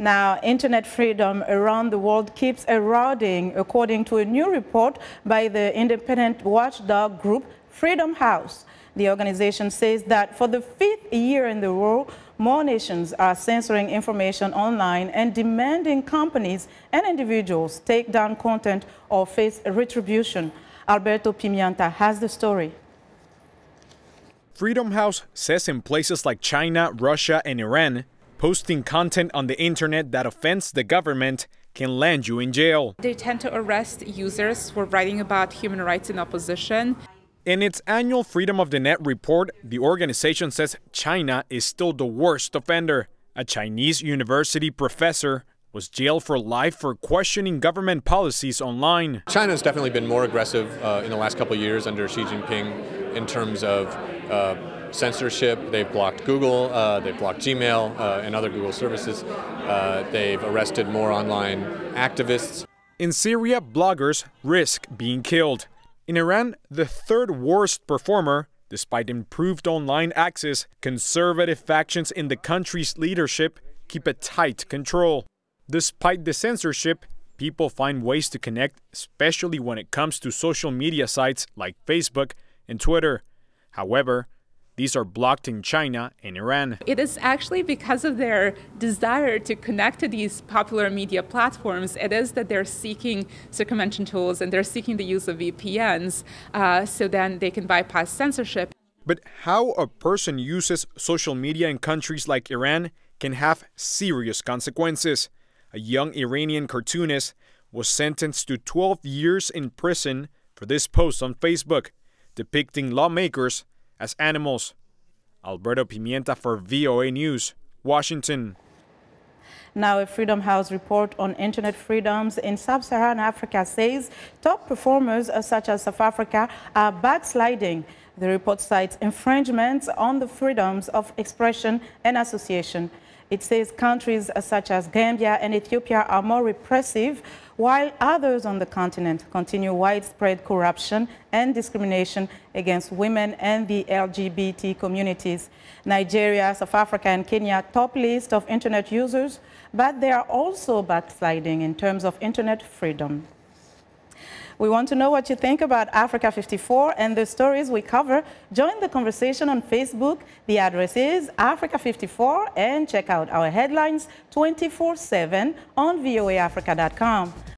Now, internet freedom around the world keeps eroding, according to a new report by the independent watchdog group Freedom House. The organization says that for the 5th year in a row, more nations are censoring information online and demanding companies and individuals take down content or face retribution. Alberto Pimienta has the story. Freedom House says in places like China, Russia, and Iran, posting content on the internet that offends the government can land you in jail. They tend to arrest users for writing about human rights in opposition. In its annual Freedom of the Net report, the organization says China is still the worst offender. A Chinese university professor was jailed for life for questioning government policies online. China has definitely been more aggressive in the last couple of years under Xi Jinping in terms of censorship. They've blocked Google, they've blocked Gmail and other Google services. They've arrested more online activists. In Syria, bloggers risk being killed. In Iran, the third worst performer, despite improved online access, conservative factions in the country's leadership keep a tight control. Despite the censorship, people find ways to connect, especially when it comes to social media sites like Facebook and Twitter. However, these are blocked in China and Iran. It is actually because of their desire to connect to these popular media platforms, it is that they're seeking circumvention tools and they're seeking the use of VPNs so then they can bypass censorship. But how a person uses social media in countries like Iran can have serious consequences. A young Iranian cartoonist was sentenced to 12 years in prison for this post on Facebook, depicting lawmakers as animals. Alberto Pimienta for VOA News, Washington. Now, a Freedom House report on internet freedoms in sub-Saharan Africa says top performers such as South Africa are backsliding. The report cites infringements on the freedoms of expression and association. It says countries such as Gambia and Ethiopia are more repressive, while others on the continent continue widespread corruption and discrimination against women and the LGBT communities. Nigeria, South Africa, and Kenya top list of internet users, but they are also backsliding in terms of internet freedom. We want to know what you think about Africa 54 and the stories we cover. Join the conversation on Facebook. The address is Africa 54, and check out our headlines 24/7 on voaafrica.com.